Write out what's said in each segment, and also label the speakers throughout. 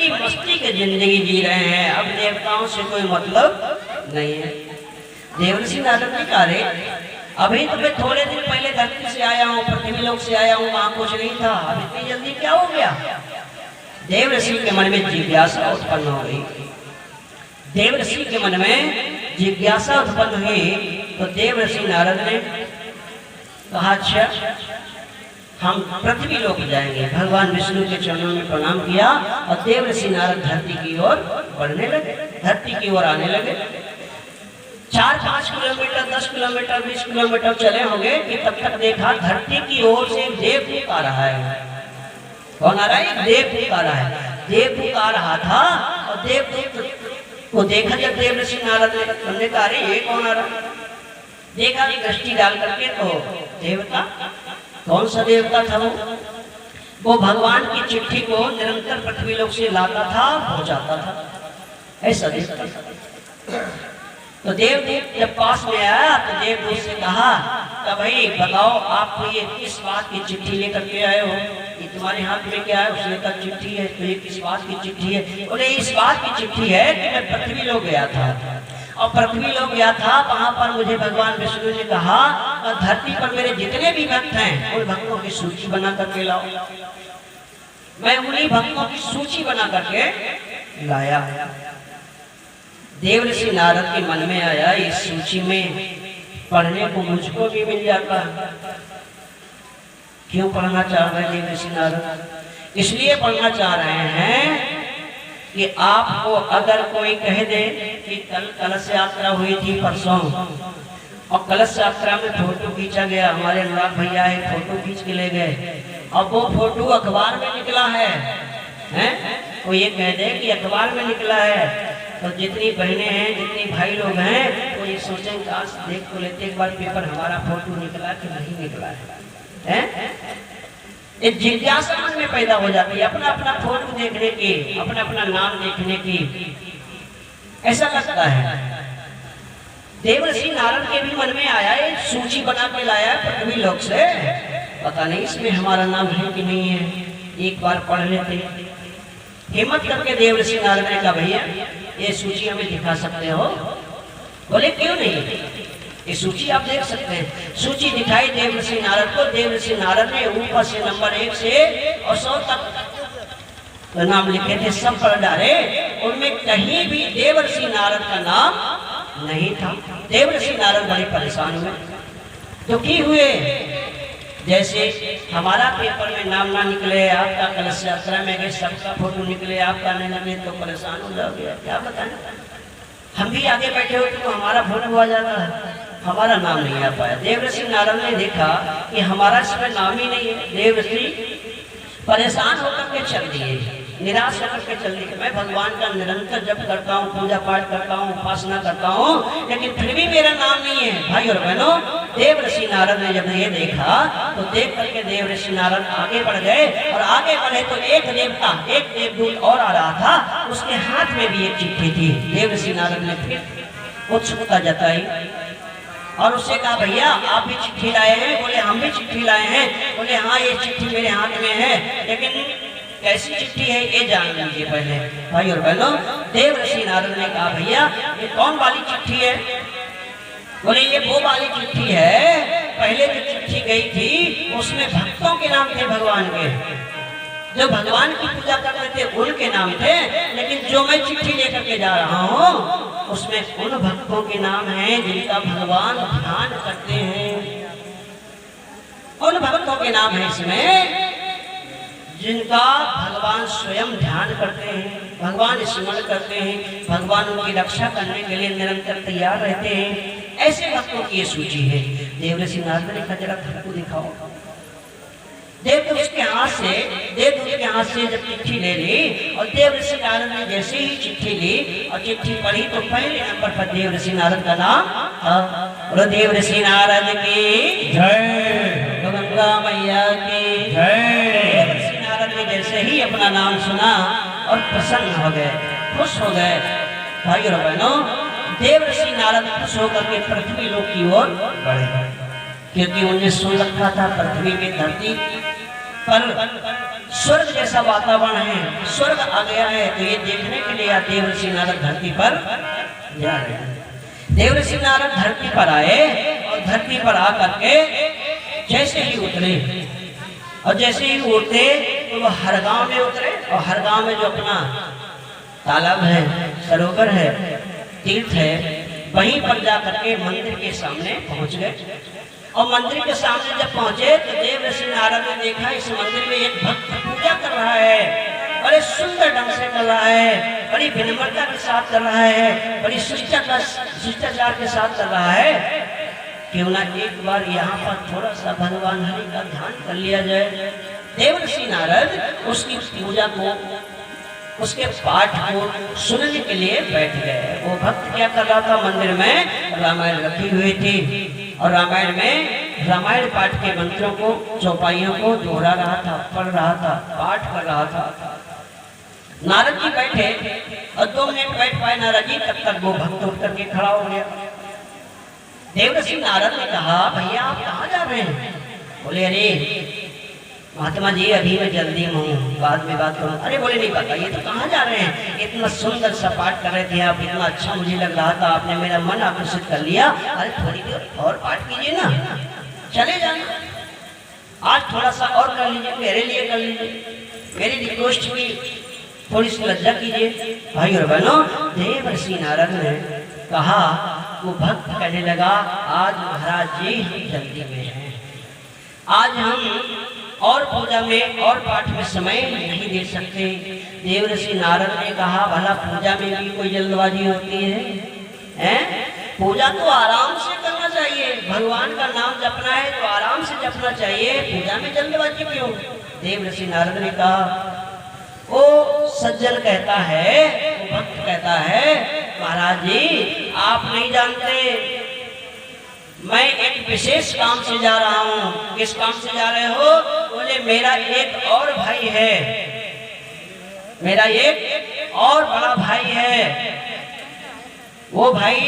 Speaker 1: बड़ी मस्ती की जिंदगी जी रहे हैं, अब देवताओं से कोई मतलब नहीं है। देवर्षि नारद जी कह रहे, अभी तो मैं थोड़े दिन पहले धरती से आया हूँ, पृथ्वी लोक से आया हूँ, वहां कुछ नहीं था, अब इतनी जल्दी क्या हो गया? देवर्षि के मन में जिज्ञासा उत्पन्न हो गई। देवर्षि के मन में जिज्ञासा उत्पन्न हुई तो देवर्षि नारद ने कहा, अच्छा हम पृथ्वी लोक जाएंगे। भगवान विष्णु के चरणों में प्रणाम किया और देवर्षि नारद धरती की ओर बढ़ने लगे, धरती की ओर आने लगे। 4-5 किलोमीटर, 10 किलोमीटर, 20 किलोमीटर चले होंगे कि तब तक देखा धरती की ओर से एक देवदूत आ रहा है। कौन आ रहा है? एक देवदूत आ रहा है। देवदूत आ रहा था और देवदूत को देखा जब देवर्षि नारद ने कहा, अरे ये कौन आ रहा? देखा कि दृष्टि डाल करके तो देवता, कौन सा देवता था वो भगवान की चिट्ठी को निरंतर पृथ्वी लोक से लाता था, पहुंचाता था, ऐसा देवता था। तो देवदूत जब पास में आया तो देवदूत से कहा कि भाई बताओ आप ये किस बात की चिट्ठी लेकर के आए हो? ये तुम्हारे हाथ में क्या है? उसने कहा चिट्ठी है। तो ये किस बात की चिट्ठी है? बोले इस बात की चिट्ठी है कि मैं पृथ्वी लोक गया था और पृथ्वी लोक गया था, वहां पर मुझे भगवान विष्णु ने कहा धरती पर मेरे जितने भी भक्त हैं उन भक्तों की सूची बना करके लाओ। मैं उन्हीं भक्तों की सूची बना करके लाया। देवर्षि नारद के मन में आया, इस सूची में पढ़ने को मुझको भी मिल जाता। क्यों पढ़ना चाह रहे हैं देवर्षि नारद? इसलिए पढ़ना चाह रहे हैं कि आपको अगर कोई कह दे कि कल कलश यात्रा हुई थी परसों और कलश यात्रा में फोटो खींचा गया, हमारे अनुराग भैया एक फोटो खींच के ले गए, अब वो फोटो अखबार में निकला है, वो ये कह दे कि अखबार में निकला है, तो जितनी बहनें हैं, जितने भाई लोग हैं, वो ये सोचें काश देख को लेते एक बार पेपर हमारा फोटो निकला कि नहीं निकला है? एक जिज्ञासा मन में पैदा हो जाती है अपना अपना फोटो देखने की, अपना अपना नाम देखने की, ऐसा लगता है। देवर्षि नारद के भी मन में आया, एक सूची बना के लाया पृथ्वी लोक से, पता नहीं इसमें हमारा नाम है कि नहीं है, एक बार पढ़ लेते। हिम्मत करके देवर्षि नारद ने कहा, भैया ये सूची हमें दिखा सकते हो? बोले क्यों नहीं, ये सूची आप देख सकते हैं। सूची दिखाई देवर्षि नारद को। देवर्षि नारद ने ऊपर से नंबर 1 से और 100 तक नाम लिखे थे, सब पढ़ डाले, उनमें कहीं भी देवर्षि नारद का नाम नहीं था। देवर्षि नारद बड़े परेशान हुए, दुखी हुए। जैसे हमारा पेपर में नाम ना निकले, आपका कलश यात्रा में गए सबका फोटो निकले, आपका नहीं निकले तो परेशान हो जाओगे। क्या बताएं, हम भी आगे बैठे होते तो हमारा फोटो आ जाता है, हमारा नाम नहीं आ पाया। देवर्षि नारद ने देखा कि हमारा इसमें नाम ही नहीं है। देवर्षि परेशान होकर के चल दिए, निराश होकर के चल दिए। मैं भगवान का निरंतर जप करता हूँ, पूजा पाठ करता हूँ, उपासना करता हूँ, लेकिन फिर भी मेरा नाम नहीं है। भाई और बहनों, देवर्षि नारद ने जब ये देखा तो देख करके देवर्षि नारद आगे बढ़ गए और आगे बढ़े तो एक देवता, एक देवदूत और आ रहा था, उसके हाथ में भी एक चिट्ठी थी। देवर्षि नारद ने फिर उत्सुकता जताई और उससे कहा, भैया आप भी चिट्ठी लाए हैं? बोले हम भी चिट्ठी लाए हैं। बोले हाँ ये चिट्ठी मेरे हाथ में है, लेकिन कैसी चिट्ठी है ये जान लीजिए पहले। भाई और बहनों, देवर्षि नारद ने कहा, भैया ये कौन वाली चिट्ठी है? बोले ये वो वाली चिट्ठी है, पहले जो चिट्ठी गई थी उसमें भक्तों के नाम थे भगवान के, जो भगवान की पूजा करते थे उनके नाम थे, लेकिन जो मैं चिट्ठी लेकर के जा रहा हूँ उसमें उन भक्तों के नाम हैं जिनका भगवान ध्यान करते हैं। उन भक्तों के नाम है इसमें जिनका भगवान स्वयं ध्यान करते हैं, भगवान स्मरण करते हैं, भगवान उनकी रक्षा करने के लिए निरंतर तैयार रहते हैं। ऐसे भक्तों की ये सूची है। देवर्षि नारद ने कहा, जरा धरती दिखाओ। देवदूत के हाथ से जब चिट्ठी ले ली और देवर्षि नारद ने जैसे ही चिट्ठी ली और चिट्ठी पढ़ी तो पहले नंबर पर देवर्षि नारद का नाम था। देवर्षि नारद की जय, गंगा मैया की जय। देवर्षि नारद ने जैसे ही अपना नाम सुना और प्रसन्न हो गए, खुश हो गए। भाई और बहनों, देवर्षि नारद खुश होकर के पृथ्वी लोक की ओर बढ़े, क्योंकि उन्हें सुन रखा था पृथ्वी में धरती पर स्वर्ग जैसा वातावरण है, स्वर्ग आ गया है। तो ये देखने के लिए देवर्षि नारद धरती पर जा रहे हैं। देवर्षि नारद धरती पर आए और धरती पर आकर के जैसे ही उतरे और जैसे ही उतरे तो वो हर गांव में उतरे और हर गांव में जो अपना तालाब है, सरोवर है, तीर्थ है, वहीं पर जाकर के मंदिर के सामने पहुंच गए। और मंदिर के सामने जब पहुंचे तो देवर्षि नारद ने देखा इस मंदिर में एक भक्त पूजा कर रहा है, बड़े सुंदर ढंग से कर रहा है, बड़ी विनम्रता के साथ कर रहा है, बड़ी शिष्टाचार के साथ कर रहा है। क्यों ना एक बार यहाँ पर थोड़ा सा भगवान हरि का ध्यान कर लिया जाए। देवर्षि नारद उसकी पूजा को, उसके पाठ को सुनने के लिए बैठ गए। वो भक्त क्या कर रहा था, मंदिर में रामायण रखी हुई थी और रामायण में रामायण पाठ के मंत्रों को, चौपाइयों को दोहरा रहा था, पढ़ रहा था, पाठ कर रहा था। नारद जी बैठे और 2 मिनट बैठ पाए नारद जी, तब तक वो भक्त उठ करके खड़ा हो गया। देवर्षि नारद ने कहा, भैया आप कहाँ जा रहे हैं? बोले, अरे महात्मा जी अभी मैं जल्दी में हूँ, बाद में बात करूँ। अरे बोले, नहीं पता, ये तो कहाँ जा रहे हैं? इतना सुंदर सा पाठ कर रहे थे आप, इतना अच्छा मुझे लग रहा था, आपने मेरा मन आकर्षित कर लिया। अरे थोड़ी देर और पाठ कीजिए ना, चले जाना, आज थोड़ा सा और कर लीजिए, मेरे लिए कर लीजिए, मेरी रिक्वेस्ट की थोड़ी सी लज्जा कीजिए। भाई और बहनों, देवर्षि नारद ने कहा, वो भक्त कहने लगा, आज महाराज जी हम जल्दी में हैं, आज हम और पूजा में और पाठ में समय नहीं दे सकते। देवर्षि नारद ने कहा, भला पूजा में भी कोई जल्दबाजी होती है? पूजा तो आराम से करना चाहिए, भगवान का नाम जपना है तो आराम से जपना चाहिए, पूजा में जल्दबाजी क्यों? देवर्षि नारद ने कहा, वो सज्जन कहता है, वो भक्त कहता है, महाराज जी आप नहीं जानते, मैं एक विशेष काम से जा रहा हूँ। किस काम से जा रहे हो? बोले, मेरा एक और भाई है, मेरा एक और बड़ा भाई है, वो भाई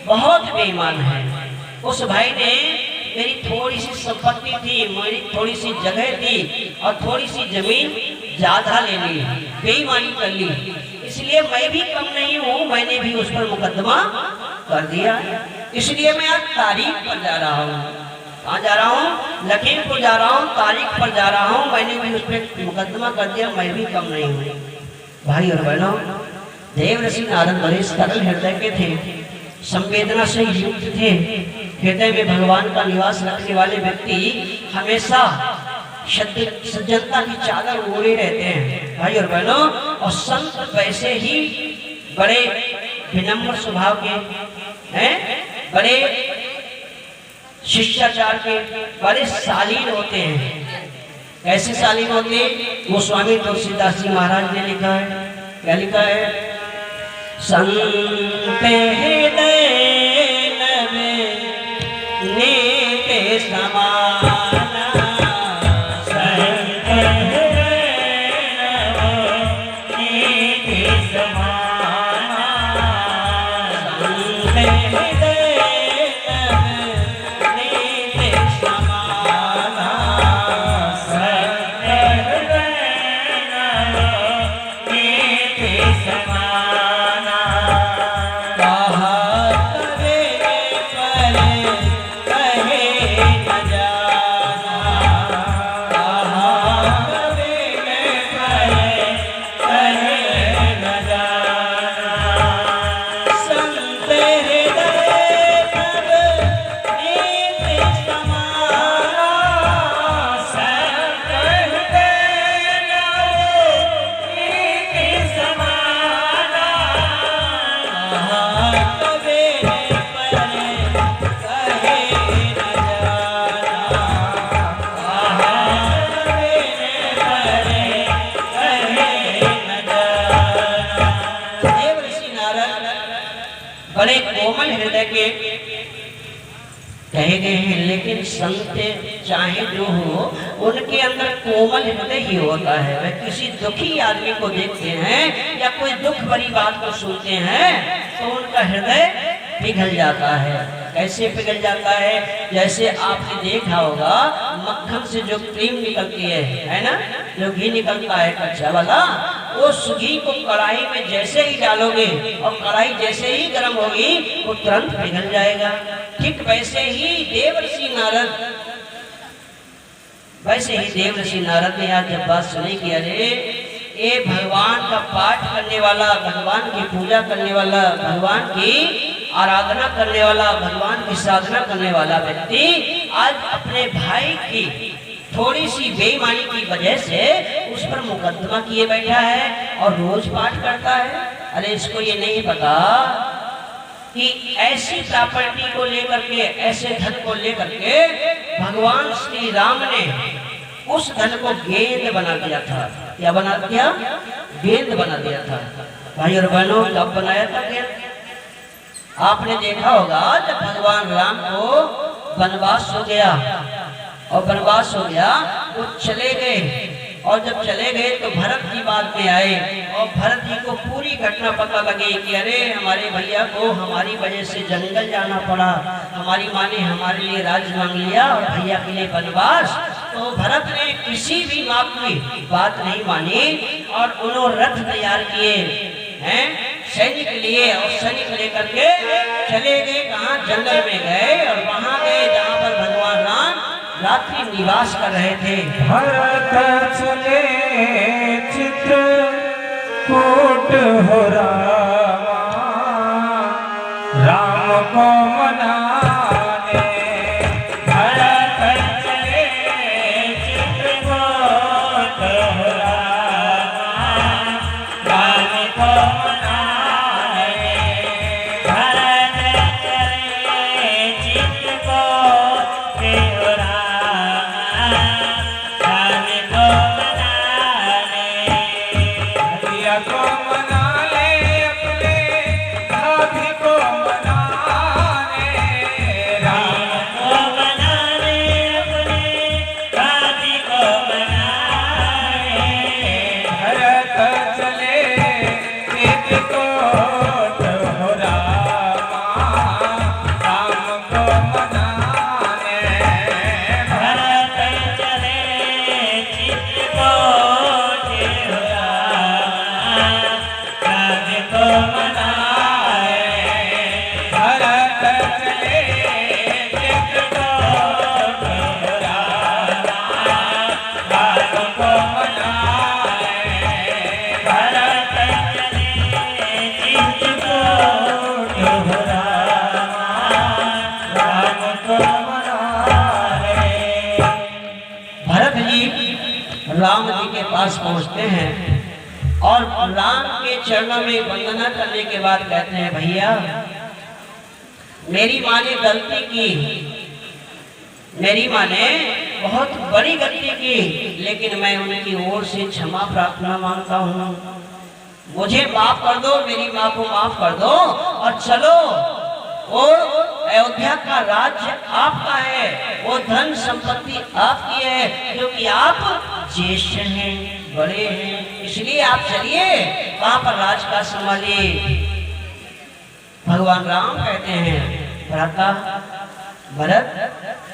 Speaker 1: बहुत बेईमान है। उस भाई ने मेरी थोड़ी सी संपत्ति थी, मेरी थोड़ी सी जगह थी और थोड़ी सी जमीन ज्यादा ले ली, बेईमानी कर ली, इसलिए मैं भी कम नहीं हूँ, मैंने भी उस पर मुकदमा कर दिया। इसलिए मैं आज तारीख पर जा रहा हूँ। कहाँ जा रहा हूँ? लखीमपुर जा रहा हूँ, तारीख पर जा रहा हूँ, मैंने भी उस पर मुकदमा कर दिया, मैं भी कम नहीं हूँ। भाई और बहनों, देवर्षि नारद बड़े सरल हृदय के थे, संवेदना से युक्त थे। हृदय में भगवान का निवास रखने वाले व्यक्ति हमेशा सज्जनता की चादर ओढ़े रहते हैं। भाई और बहनों, और संत वैसे ही बड़े विनम्र स्वभाव के हैं, बड़े शिष्टाचार के, बड़े शालीन होते हैं। कैसे शालीन होते हैं? वो स्वामी तुलसीदास जी महाराज ने लिखा है। क्या लिखा है? संत हृदय के समान, बड़े कोमल हृदय के कहे गए हैं, लेकिन संत चाहे जो हो उनके अंदर कोमल हृदय ही होता है। वह किसी दुखी आदमी को देखते हैं या कोई दुख भरी बात को सुनते हैं तो उनका हृदय पिघल जाता है। कैसे पिघल जाता है? जैसे आपने देखा होगा मक्खन से जो क्रीम निकलती है ना, जो घी निकलता है कच्चा वाला, उस घी को कढ़ाई में जैसे ही डालोगे और कढ़ाई जैसे ही गर्म होगी वो तुरंत पिघल जाएगा। ठीक वैसे ही देवर्षि नारद ने आज जब बात सुनी कि अरे ये भगवान का पाठ करने वाला, भगवान की पूजा करने वाला, भगवान की आराधना करने वाला, भगवान की साधना करने वाला व्यक्ति आज अपने भाई की थोड़ी सी बेईमानी की वजह से उस पर मुकदमा किए बैठा है और रोज पाठ करता है। अरे इसको ये नहीं पता कि ऐसी प्रॉपर्टी को लेकर के, ऐसे धन को लेकर के भगवान श्री राम ने उस धन को गेंद बना दिया था। क्या बना दिया? गेंद बना दिया था। भाई और बहनों, कब बनाया था गेंद? आपने देखा होगा जब भगवान राम को वनवास हो गया और वनवास हो गया वो चले गए, और जब चले गए तो भरत जी बाद में आए और भरत जी को पूरी घटना पता लगी कि अरे हमारे भैया को हमारी वजह से जंगल जाना पड़ा, हमारी माँ ने हमारे लिए राज मांग लिया और भैया के लिए वनवास। तो भरत ने किसी भी माँ की बात नहीं मानी और उन्होंने रथ तैयार किए हैं सैनिक लिए, और सैनिक लेकर के चले गए कहाँ? जंगल में गए और वहां गए जहाँ पर भगवान राम रात्रि निवास कर रहे थे।
Speaker 2: भरत चले चित्रकूट हो रामा, राम को मनाने। भरत चले चित्रकूट हो रामा, राम को मनाने। भरत चले चित्रकूट हो रामा, राम को मनाने। भैया को मना ले, अपने भाभी को मनाने। राम को मनाने, अपने भाभी को मनाने। भरत चले चित्रकूट हो रामा, राम को मनाने। भरत चले चित्रकूट हो रामा, राम को मनाए। भरत चले चित्रकूट हो रामा, राम को मनाए। भरत चले चित्रकूट हो रामा, राम को मनाए।
Speaker 1: भरत जी राम जी के पास पहुंचते हैं और राम के चरणों में वंदना करने के बाद कहते हैं, भैया मेरी माँ ने गलती की, मेरी माँ ने बहुत बड़ी गलती की, लेकिन मैं उनकी ओर से क्षमा प्रार्थना मांगता हूँ। मुझे माफ कर दो, मेरी माँ को माफ कर दो और चलो वो अयोध्या का राज्य आपका है, वो धन संपत्ति आपकी है, क्योंकि आप ज्येष्ठ हैं, बड़े हैं, इसलिए आप चलिए वहां पर राज का संभालिए। भगवान राम कहते हैं, भ्राता भरत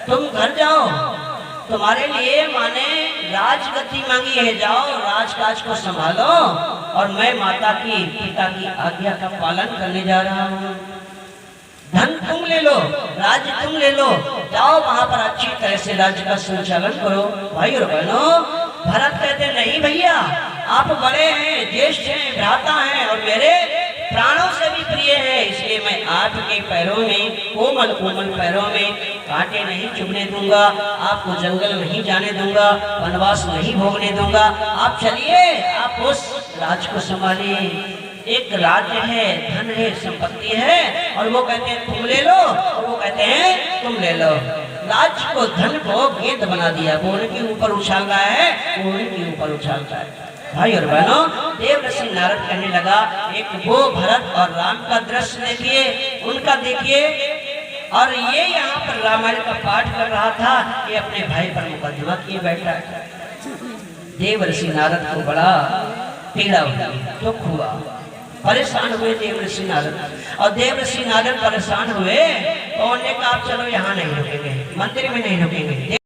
Speaker 1: तुम घर जाओ, तुम्हारे लिए माँ ने राजगद्दी मांगी है, जाओ राजकाज को संभालो और मैं माता की पिता की आज्ञा का पालन करने जा रहा हूँ। धन तुम ले लो, राज्य तुम ले लो, जाओ वहां पर अच्छी तरह से राज्य का संचालन करो। भाई और बहनों, भरत कहते नहीं भैया, आप बड़े हैं, ज्येष्ठ हैं, भ्राता हैं और मेरे प्राणों से भी प्रिय है, इसलिए मैं आपके पैरों में, कोमल कोमल पैरों में कांटे नहीं चुभने दूंगा, आपको जंगल नहीं जाने दूंगा, वनवास नहीं भोगने दूंगा। आप चलिए, आप उस राज को संभालिए। एक राज्य है, धन है, संपत्ति है, और वो कहते हैं तुम ले लो, और वो कहते हैं तुम ले लो। राज्य को, धन को गेंद बना दिया, वो उनके ऊपर उछाल रहा है, वो उनके ऊपर उछालता है। भाई और बहनों, देवर्षि नारद कहने लगा, एक वो भरत और राम का दृश्य देखिए, उनका देखिए, और ये यहाँ पर रामायण का पाठ कर रहा था, ये अपने भाई पर मुकदमा किए बैठा है। देवर्षि नारद को बड़ा पीड़ा हुआ, दुख हुआ, परेशान हुए देवर्षि नारद। और देवर्षि नारद परेशान हुए तो उन्होंने कहा चलो यहाँ नहीं रुकेंगे, मंदिर में नहीं रुकेंगे।